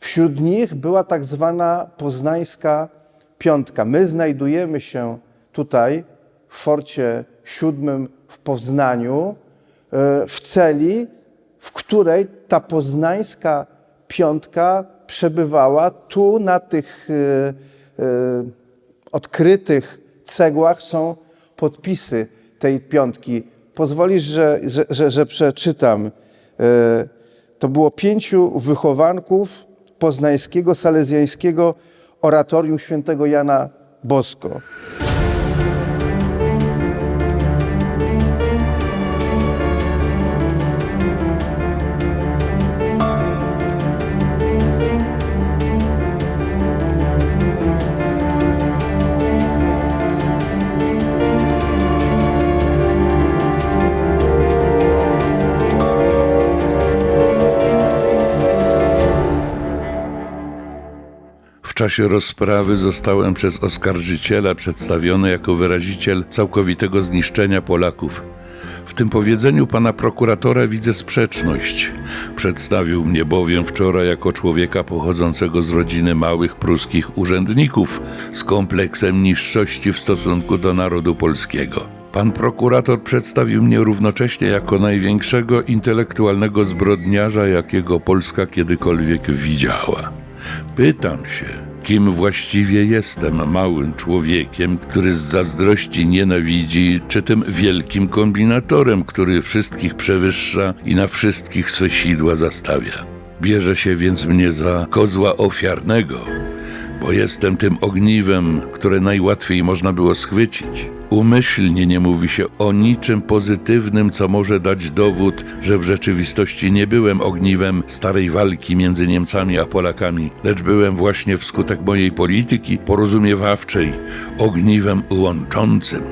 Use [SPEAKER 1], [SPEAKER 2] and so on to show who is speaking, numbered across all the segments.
[SPEAKER 1] Wśród nich była tak zwana poznańska piątka. My znajdujemy się tutaj w Forcie VII w Poznaniu, w celi, w której ta poznańska piątka przebywała. Tu na tych odkrytych cegłach są podpisy tej piątki. Pozwolisz, że przeczytam. To było 5 wychowanków poznańskiego, salezjańskiego oratorium świętego Jana Bosko.
[SPEAKER 2] W czasie rozprawy zostałem przez oskarżyciela przedstawiony jako wyraziciel całkowitego zniszczenia Polaków. W tym powiedzeniu pana prokuratora widzę sprzeczność. Przedstawił mnie bowiem wczoraj jako człowieka pochodzącego z rodziny małych pruskich urzędników z kompleksem niższości w stosunku do narodu polskiego. Pan prokurator przedstawił mnie równocześnie jako największego intelektualnego zbrodniarza, jakiego Polska kiedykolwiek widziała. Pytam się, kim właściwie jestem, małym człowiekiem, który z zazdrości nienawidzi, czy tym wielkim kombinatorem, który wszystkich przewyższa i na wszystkich swe sidła zastawia. Bierze się więc mnie za kozła ofiarnego, bo jestem tym ogniwem, które najłatwiej można było schwycić. Umyślnie nie mówi się o niczym pozytywnym, co może dać dowód, że w rzeczywistości nie byłem ogniwem starej walki między Niemcami a Polakami, lecz byłem właśnie wskutek mojej polityki porozumiewawczej ogniwem łączącym.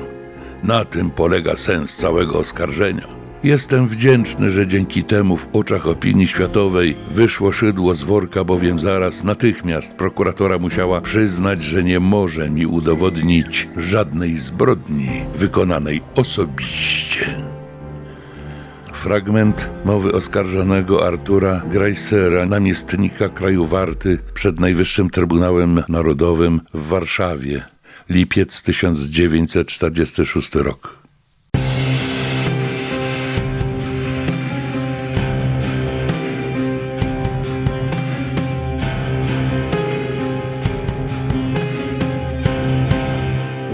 [SPEAKER 2] Na tym polega sens całego oskarżenia. Jestem wdzięczny, że dzięki temu w oczach opinii światowej wyszło szydło z worka, bowiem zaraz, natychmiast prokuratora musiała przyznać, że nie może mi udowodnić żadnej zbrodni wykonanej osobiście. Fragment mowy oskarżonego Artura Greissera, namiestnika kraju Warty przed Najwyższym Trybunałem Narodowym w Warszawie, lipiec 1946 rok.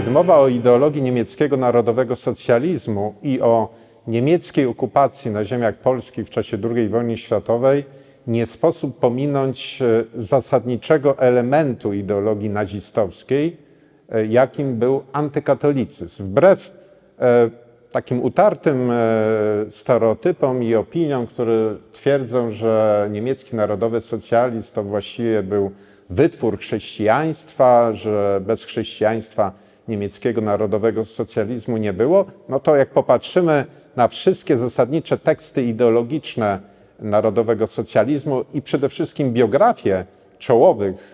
[SPEAKER 3] Gdy mowa o ideologii niemieckiego narodowego socjalizmu i o niemieckiej okupacji na ziemiach polskich w czasie II wojny światowej, nie sposób pominąć zasadniczego elementu ideologii nazistowskiej, jakim był antykatolicyzm. Wbrew takim utartym stereotypom i opiniom, które twierdzą, że niemiecki narodowy socjalizm to właściwie był wytwór chrześcijaństwa, że bez chrześcijaństwa niemieckiego narodowego socjalizmu nie było, no to jak popatrzymy na wszystkie zasadnicze teksty ideologiczne narodowego socjalizmu i przede wszystkim biografię czołowych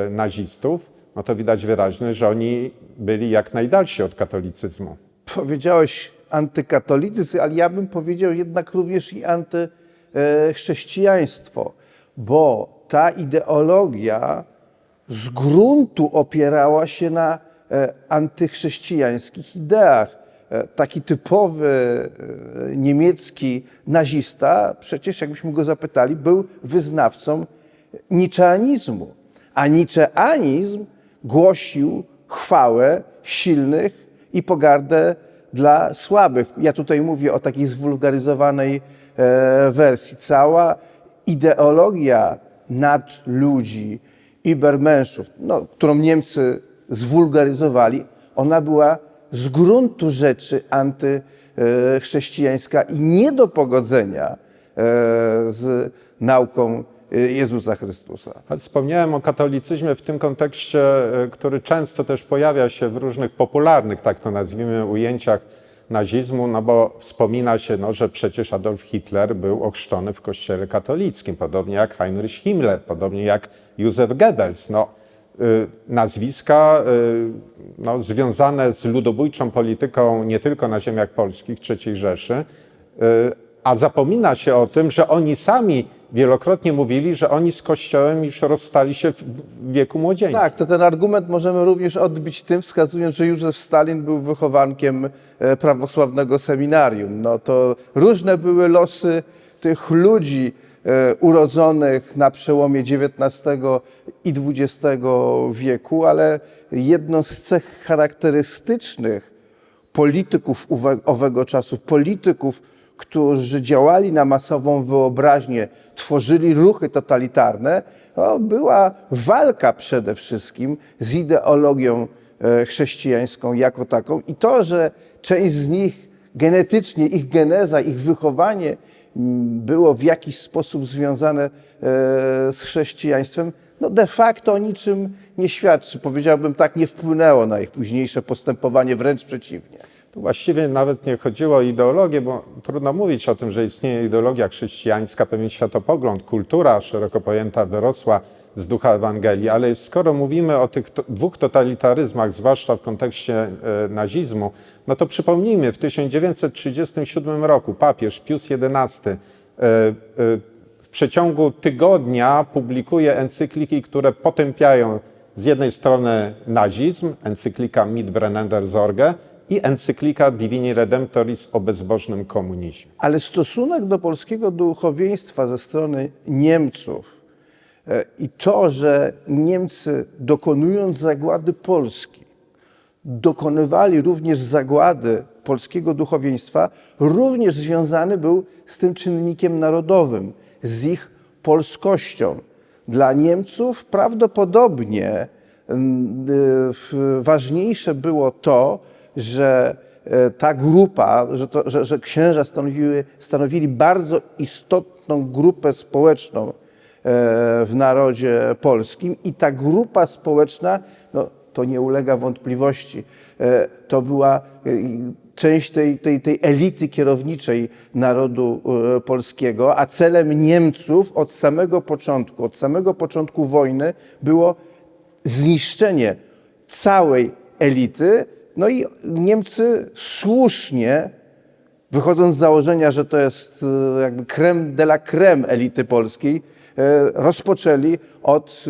[SPEAKER 3] nazistów, no to widać wyraźnie, że oni byli jak najdalsi od katolicyzmu.
[SPEAKER 1] Powiedziałeś antykatolicyzm, ale ja bym powiedział jednak również i antychrześcijaństwo, bo ta ideologia z gruntu opierała się na antychrześcijańskich ideach. Taki typowy niemiecki nazista, przecież jakbyśmy go zapytali, był wyznawcą niczeanizmu. A niczeanizm głosił chwałę silnych i pogardę dla słabych. Ja tutaj mówię o takiej zwulgaryzowanej wersji. Cała ideologia nadludzi, Übermenschów, którą Niemcy zwulgaryzowali, ona była z gruntu rzeczy antychrześcijańska i nie do pogodzenia z nauką Jezusa Chrystusa.
[SPEAKER 3] Wspomniałem o katolicyzmie w tym kontekście, który często też pojawia się w różnych popularnych, tak to nazwijmy, ujęciach nazizmu, no bo wspomina się, że przecież Adolf Hitler był ochrzczony w kościele katolickim, podobnie jak Heinrich Himmler, podobnie jak Józef Goebbels. Nazwiska związane z ludobójczą polityką nie tylko na ziemiach polskich III Rzeszy, a zapomina się o tym, że oni sami wielokrotnie mówili, że oni z Kościołem już rozstali się w wieku młodzieńczym.
[SPEAKER 1] Tak, to ten argument możemy również odbić tym, wskazując, że Józef Stalin był wychowankiem prawosławnego seminarium. No to różne były losy tych ludzi urodzonych na przełomie XIX i XX wieku, ale jedną z cech charakterystycznych polityków owego czasu, polityków, którzy działali na masową wyobraźnię, tworzyli ruchy totalitarne, no, była walka przede wszystkim z ideologią chrześcijańską jako taką i to, że część z nich genetycznie, ich geneza, ich wychowanie było w jakiś sposób związane z chrześcijaństwem, no de facto o niczym nie świadczy. Powiedziałbym tak, nie wpłynęło na ich późniejsze postępowanie, wręcz przeciwnie.
[SPEAKER 3] Tu właściwie nawet nie chodziło o ideologię, bo trudno mówić o tym, że istnieje ideologia chrześcijańska, pewien światopogląd, kultura szeroko pojęta wyrosła z ducha Ewangelii, ale skoro mówimy o tych dwóch totalitaryzmach, zwłaszcza w kontekście nazizmu, no to przypomnijmy, w 1937 roku papież Pius XI w przeciągu tygodnia publikuje encykliki, które potępiają z jednej strony nazizm, encyklika Mit brennender Sorge, i encyklika Divini Redemptoris o bezbożnym komunizmie.
[SPEAKER 1] Ale stosunek do polskiego duchowieństwa ze strony Niemców i to, że Niemcy dokonując zagłady Polski, dokonywali również zagłady polskiego duchowieństwa, również związany był z tym czynnikiem narodowym, z ich polskością. Dla Niemców prawdopodobnie ważniejsze było to, że ta grupa, że księża stanowili bardzo istotną grupę społeczną w narodzie polskim i ta grupa społeczna, no, to nie ulega wątpliwości, to była część tej elity kierowniczej narodu polskiego, a celem Niemców od samego początku wojny było zniszczenie całej elity. No i Niemcy słusznie, wychodząc z założenia, że to jest jakby crème de la crème elity polskiej, rozpoczęli od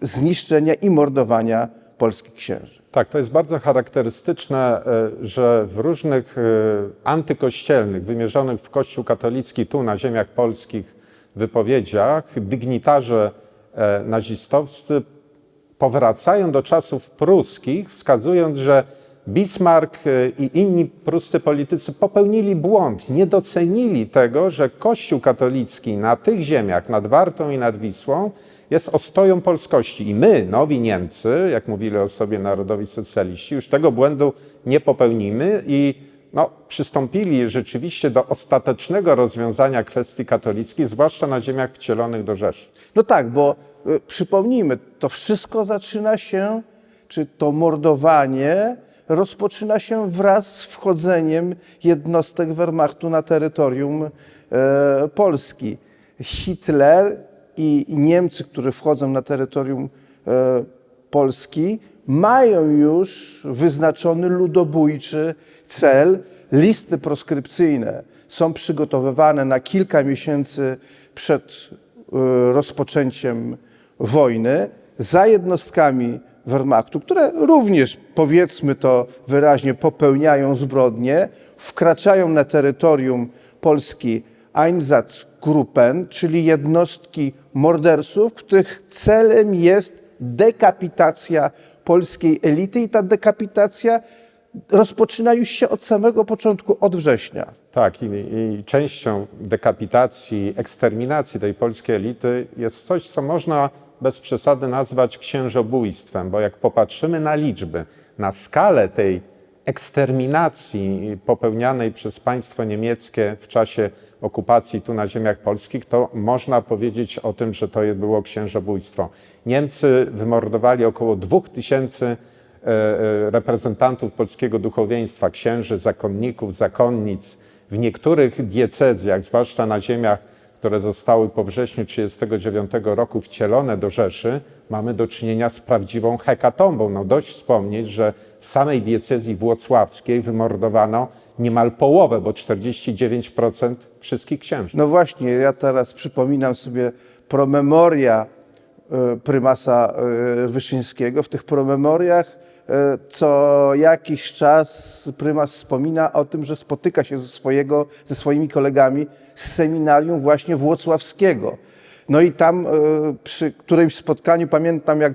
[SPEAKER 1] zniszczenia i mordowania polskich księży.
[SPEAKER 3] Tak, to jest bardzo charakterystyczne, że w różnych antykościelnych, wymierzonych w Kościół katolicki tu na ziemiach polskich wypowiedziach dygnitarze nazistowscy powracają do czasów pruskich, wskazując, że Bismarck i inni pruscy politycy popełnili błąd, nie docenili tego, że Kościół katolicki na tych ziemiach, nad Wartą i nad Wisłą, jest ostoją polskości. I my, nowi Niemcy, jak mówili o sobie narodowi socjaliści, już tego błędu nie popełnimy i przystąpili rzeczywiście do ostatecznego rozwiązania kwestii katolickich, zwłaszcza na ziemiach wcielonych do Rzeszy.
[SPEAKER 1] No tak, bo przypomnijmy, to wszystko zaczyna się, czy to mordowanie rozpoczyna się wraz z wchodzeniem jednostek Wehrmachtu na terytorium Polski. Hitler i Niemcy, które wchodzą na terytorium Polski, mają już wyznaczony ludobójczy cel. Listy proskrypcyjne są przygotowywane na kilka miesięcy przed rozpoczęciem wojny za jednostkami Wehrmachtu, które również, powiedzmy to wyraźnie, popełniają zbrodnie, wkraczają na terytorium Polski Einsatzgruppen, czyli jednostki morderców, których celem jest dekapitacja polskiej elity i ta dekapitacja rozpoczyna już się od samego początku, od września.
[SPEAKER 3] Tak, i częścią dekapitacji, eksterminacji tej polskiej elity jest coś, co można bez przesady nazwać księżobójstwem, bo jak popatrzymy na liczby, na skalę tej eksterminacji popełnianej przez państwo niemieckie w czasie okupacji tu na ziemiach polskich, to można powiedzieć o tym, że to było księżobójstwo. Niemcy wymordowali około 2000 reprezentantów polskiego duchowieństwa, księży, zakonników, zakonnic. W niektórych diecezjach, zwłaszcza na ziemiach które zostały po wrześniu 1939 roku wcielone do Rzeszy, mamy do czynienia z prawdziwą hekatombą. No dość wspomnieć, że w samej diecezji włocławskiej wymordowano niemal połowę, bo 49% wszystkich księży.
[SPEAKER 1] No właśnie, ja teraz przypominam sobie promemoria prymasa Wyszyńskiego. W tych promemoriach co jakiś czas prymas wspomina o tym, że spotyka się ze swoimi kolegami z seminarium właśnie włocławskiego. No i tam przy którymś spotkaniu pamiętam, jak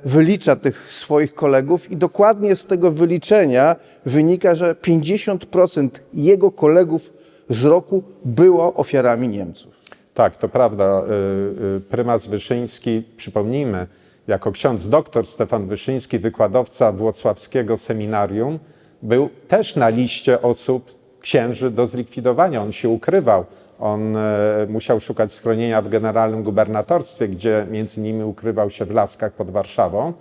[SPEAKER 1] wylicza tych swoich kolegów i dokładnie z tego wyliczenia wynika, że 50% jego kolegów z roku było ofiarami Niemców.
[SPEAKER 3] Tak, to prawda. Prymas Wyszyński, przypomnijmy, jako ksiądz doktor Stefan Wyszyński, wykładowca włocławskiego seminarium, był też na liście osób, księży do zlikwidowania. On się ukrywał. On musiał szukać schronienia w generalnym gubernatorstwie, gdzie między innymi ukrywał się w Laskach pod Warszawą.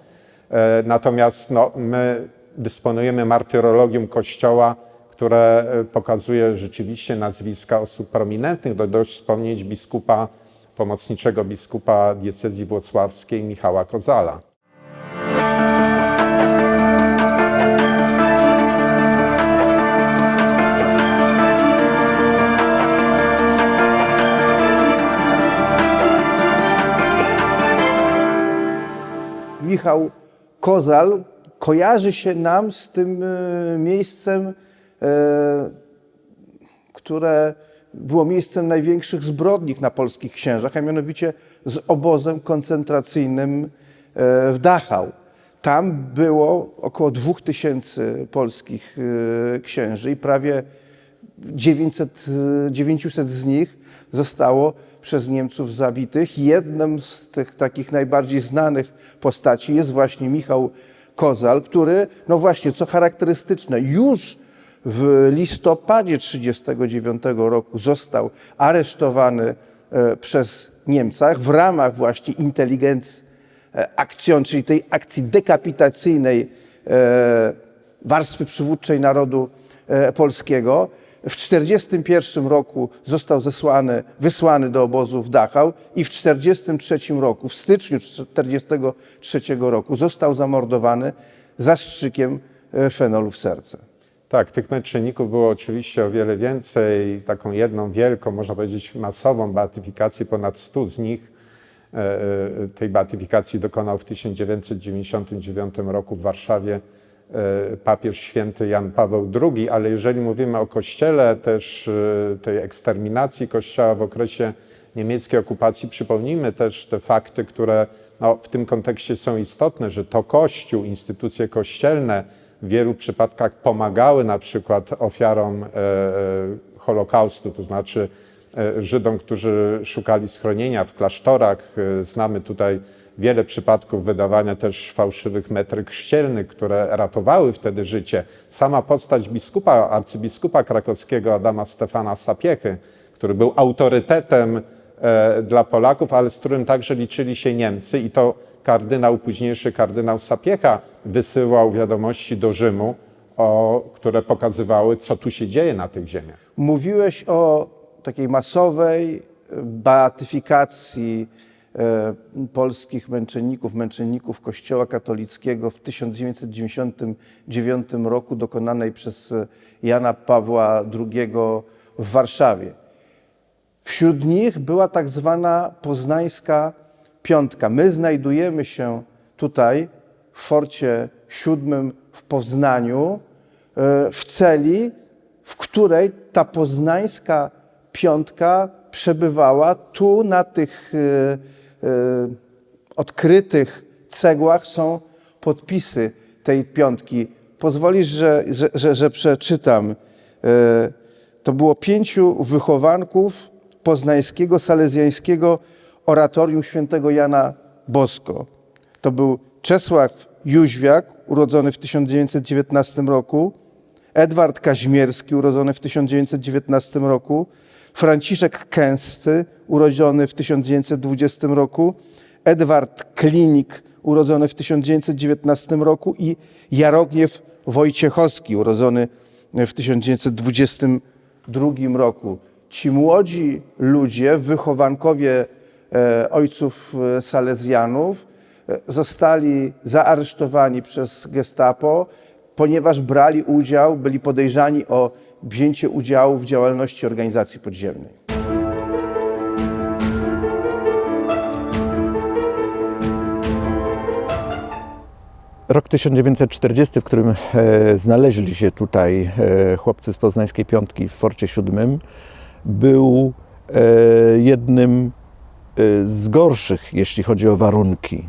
[SPEAKER 3] Natomiast no, my dysponujemy martyrologium Kościoła, które pokazuje rzeczywiście nazwiska osób prominentnych. Dość wspomnieć biskupa, pomocniczego biskupa diecezji włocławskiej Michała Kozala.
[SPEAKER 1] Michał Kozal kojarzy się nam z tym miejscem, które było miejscem największych zbrodni na polskich księżach, a mianowicie z obozem koncentracyjnym w Dachau. Tam było około 2000 polskich księży i prawie 900 z nich zostało przez Niemców zabitych. Jedną z tych takich najbardziej znanych postaci jest właśnie Michał Kozal, który, no właśnie, co charakterystyczne, już w listopadzie 1939 roku został aresztowany przez Niemcach w ramach właśnie Intelligenz Aktion, czyli tej akcji dekapitacyjnej warstwy przywódczej narodu polskiego. W 1941 roku został wysłany do obozu w Dachau i w 1943 roku, w styczniu 1943 roku został zamordowany zastrzykiem fenolu w serce.
[SPEAKER 3] Tak, tych męczenników było oczywiście o wiele więcej. Taką jedną wielką, można powiedzieć masową beatyfikację, ponad 100 z nich. Tej beatyfikacji dokonał w 1999 roku w Warszawie papież święty Jan Paweł II, ale jeżeli mówimy o Kościele, też tej eksterminacji Kościoła w okresie niemieckiej okupacji, przypomnijmy też te fakty, które no, w tym kontekście są istotne, że to Kościół, instytucje kościelne w wielu przypadkach pomagały na przykład ofiarom Holokaustu, to znaczy Żydom, którzy szukali schronienia w klasztorach. Znamy tutaj wiele przypadków wydawania też fałszywych metryk chrzcielnych, które ratowały wtedy życie. Sama postać arcybiskupa krakowskiego Adama Stefana Sapiechy, który był autorytetem dla Polaków, ale z którym także liczyli się Niemcy i to późniejszy kardynał Sapiecha wysyłał wiadomości do Rzymu, które pokazywały, co tu się dzieje na tych ziemiach.
[SPEAKER 1] Mówiłeś o takiej masowej beatyfikacji polskich męczenników Kościoła katolickiego w 1999 roku dokonanej przez Jana Pawła II w Warszawie. Wśród nich była tak zwana poznańska piątka. My znajdujemy się tutaj w Forcie VII w Poznaniu, w celi, w której ta poznańska piątka przebywała. Tu na tych odkrytych cegłach są podpisy tej piątki. Pozwolisz, że przeczytam. To było 5 wychowanków poznańskiego, salezjańskiego oratorium świętego Jana Bosko. To był Czesław Jóźwiak, urodzony w 1919 roku, Edward Kaźmierski, urodzony w 1919 roku, Franciszek Kęscy, urodzony w 1920 roku, Edward Klinik, urodzony w 1919 roku i Jarogniew Wojciechowski, urodzony w 1922 roku. ci młodzi ludzie, wychowankowie ojców salezjanów, zostali zaaresztowani przez Gestapo, ponieważ brali udział, byli podejrzani o wzięcie udziału w działalności organizacji podziemnej.
[SPEAKER 4] Rok 1940, w którym znaleźli się tutaj chłopcy z poznańskiej piątki w Forcie VII, był jednym z gorszych, jeśli chodzi o warunki.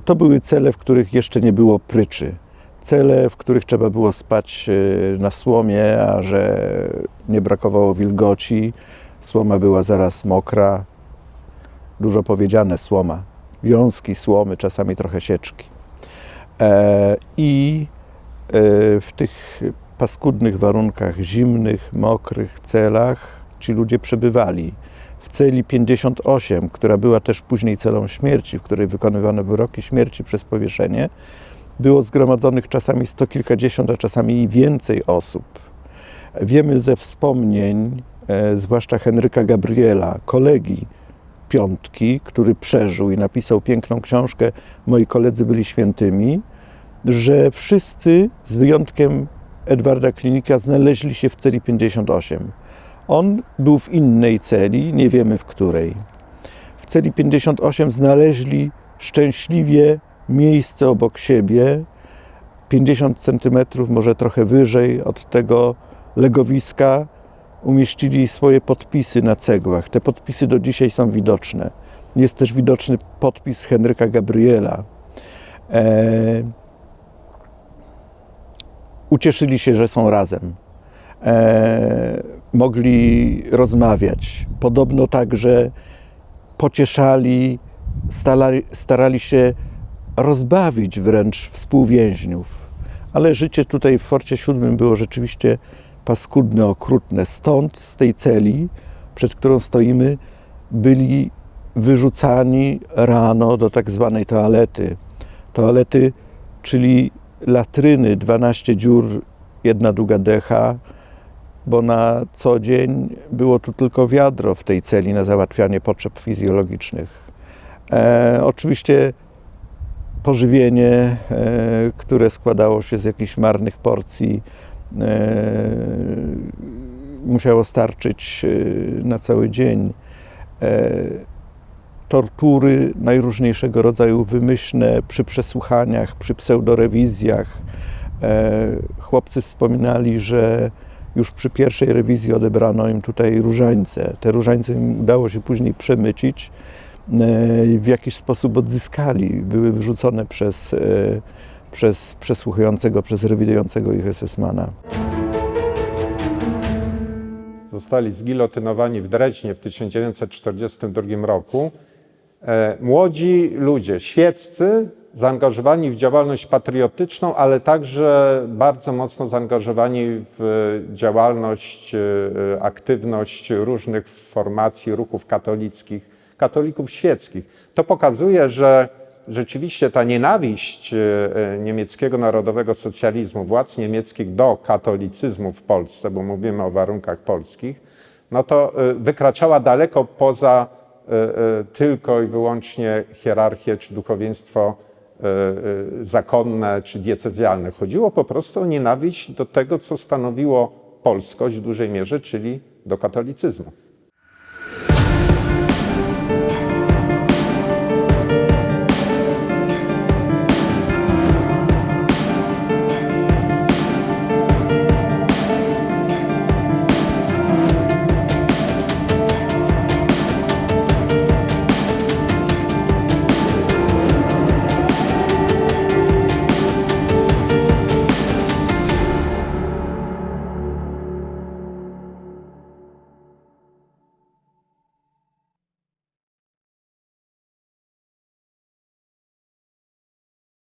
[SPEAKER 4] To były cele, w których jeszcze nie było pryczy. Cele, w których trzeba było spać na słomie, a że nie brakowało wilgoci. Słoma była zaraz mokra. Dużo powiedziane, słoma. Wiązki słomy, czasami trochę sieczki. I w tych paskudnych warunkach, zimnych, mokrych celach ci ludzie przebywali. W celi 58, która była też później celą śmierci, w której wykonywano wyroki śmierci przez powieszenie, było zgromadzonych czasami sto kilkadziesiąt, a czasami i więcej osób. Wiemy ze wspomnień, zwłaszcza Henryka Gabriela, kolegi piątki, który przeżył i napisał piękną książkę Moi koledzy byli świętymi, że wszyscy, z wyjątkiem Edwarda Klinika, znaleźli się w celi 58. On był w innej celi, nie wiemy w której. W celi 58 znaleźli szczęśliwie miejsce obok siebie, 50 centymetrów, może trochę wyżej od tego legowiska, umieścili swoje podpisy na cegłach. Te podpisy do dzisiaj są widoczne. Jest też widoczny podpis Henryka Gabriela. Ucieszyli się, że są razem. Mogli rozmawiać. Podobno także pocieszali, starali się rozbawić wręcz współwięźniów. Ale życie tutaj w Forcie VII było rzeczywiście paskudne, okrutne. Stąd, z tej celi, przed którą stoimy, byli wyrzucani rano do tak zwanej toalety. Toalety, czyli latryny, 12 dziur, jedna długa decha, bo na co dzień było tu tylko wiadro w tej celi na załatwianie potrzeb fizjologicznych. Oczywiście pożywienie, które składało się z jakichś marnych porcji, musiało starczyć na cały dzień. Tortury najróżniejszego rodzaju wymyślne przy przesłuchaniach, przy pseudorewizjach. Chłopcy wspominali, że już przy pierwszej rewizji odebrano im tutaj różańce. Te różańce im udało się później przemycić, w jakiś sposób odzyskali. Były wyrzucone przez przesłuchującego, przez rewidującego ich SS-mana.
[SPEAKER 3] Zostali zgilotynowani w Dreźnie w 1942 roku. Młodzi ludzie, świeccy, zaangażowani w działalność patriotyczną, ale także bardzo mocno zaangażowani w działalność, aktywność różnych formacji, ruchów katolickich, katolików świeckich. To pokazuje, że rzeczywiście ta nienawiść niemieckiego narodowego socjalizmu, władz niemieckich do katolicyzmu w Polsce, bo mówimy o warunkach polskich, no to wykraczała daleko poza tylko i wyłącznie hierarchię czy duchowieństwo zakonne czy diecezjalne. Chodziło po prostu o nienawiść do tego, co stanowiło polskość w dużej mierze, czyli do katolicyzmu.